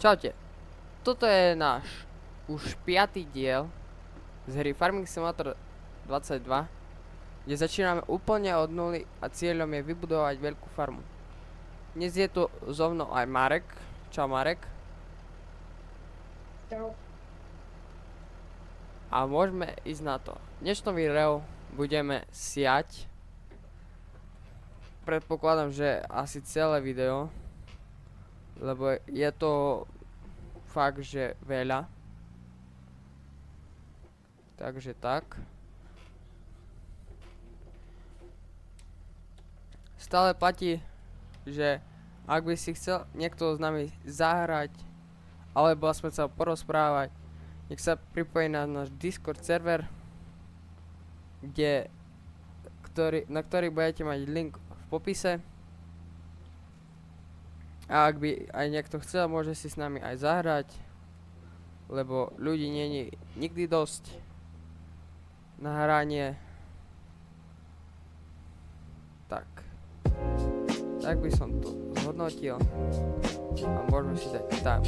Čaute, toto je náš už 5. diel z hry Farming Simulator 22, kde začíname úplne od nuly a cieľom je vybudovať veľkú farmu. Dnes je tu so mnou aj Marek. Čau Marek. Čau. A môžeme ísť na to. V dnešnom videu budeme siať. Predpokladám, že asi celé video, lebo je to fakt, že veľa. Takže tak. Stále platí, že ak by si chcel niekto s nami zahrať, alebo aspoň sa porozprávať, nech sa pripojí na náš Discord server, na ktorý budete mať link v popise. A ak by aj niekto chcel, môže si s nami aj zahrať, lebo ľudí nie je nikdy dosť na hranie. Tak by som to zhodnotil a môžeme si dať tam.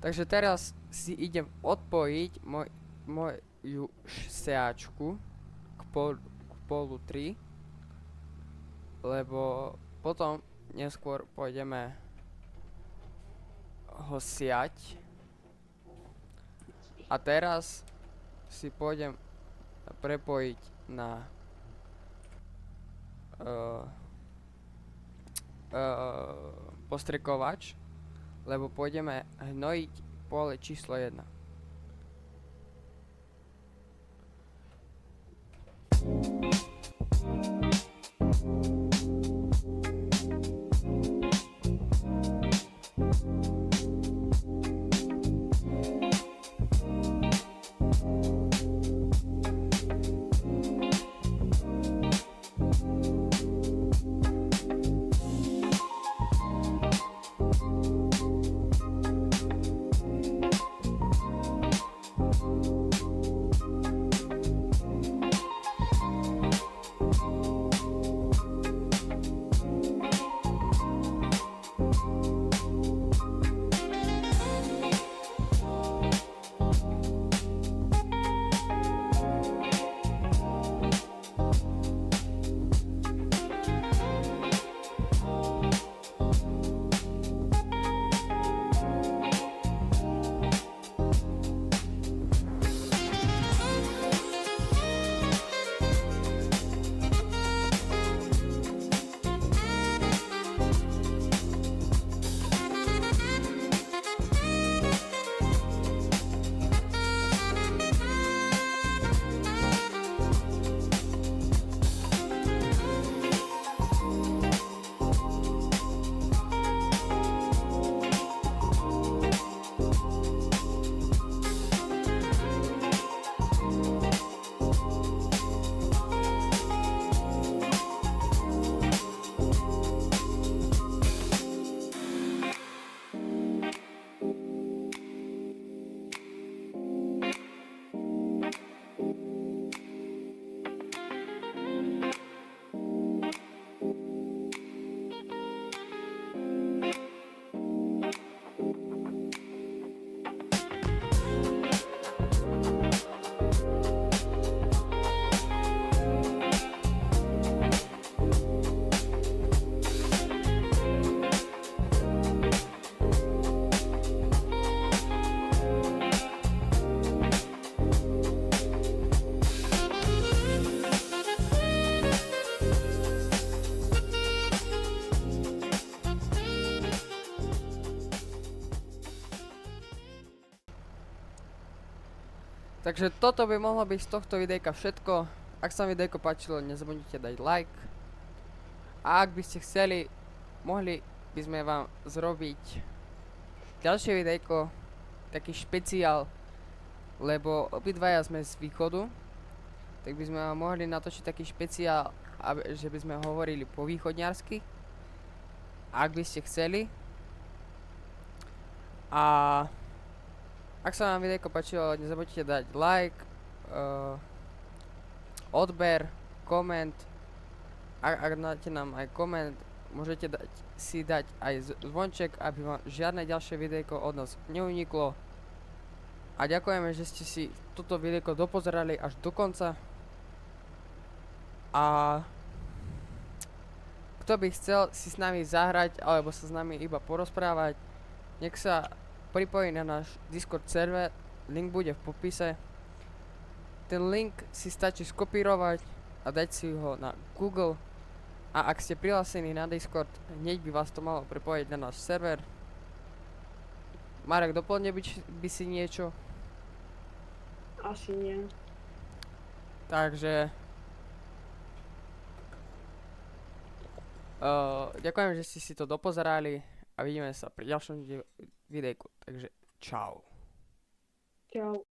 Takže teraz si idem odpojiť moju seačku k polu 3, lebo potom neskôr pôjdeme ho siať. A teraz si pôjdem prepojiť na postrekovač, lebo pôjdeme hnojiť pole číslo 1. Takže toto by mohlo byť z tohto videjka všetko. Ak sa mi videjko páčilo, nezabudnite dať like. A ak by ste chceli, mohli by sme vám zrobiť ďalšie videjko, taký špeciál, lebo obidvaja sme z východu, tak by sme vám mohli natočiť taký špeciál, že by sme hovorili po východňarsky, ak by ste chceli. A ak sa vám videjko páčilo, nezabudnite dať like, odber, koment. Ak dáte nám aj koment, môžete si dať aj zvonček, aby vám žiadne ďalšie videjko od nás neuniklo. A ďakujeme, že ste si toto videjko dopozerali až do konca. A kto by chcel si s nami zahrať, alebo sa s nami iba porozprávať, nech sa pripojí na náš Discord server, link bude v popise. Ten link si stačí skopírovať a dať si ho na Google. A ak ste prihlásení na Discord, hneď by vás to malo pripojiť na náš server. Marek, doplne by si niečo? Asi nie. Takže ďakujem, že ste si to dopozerali a vidíme sa pri ďalšom videjku. Takže čau. Čau.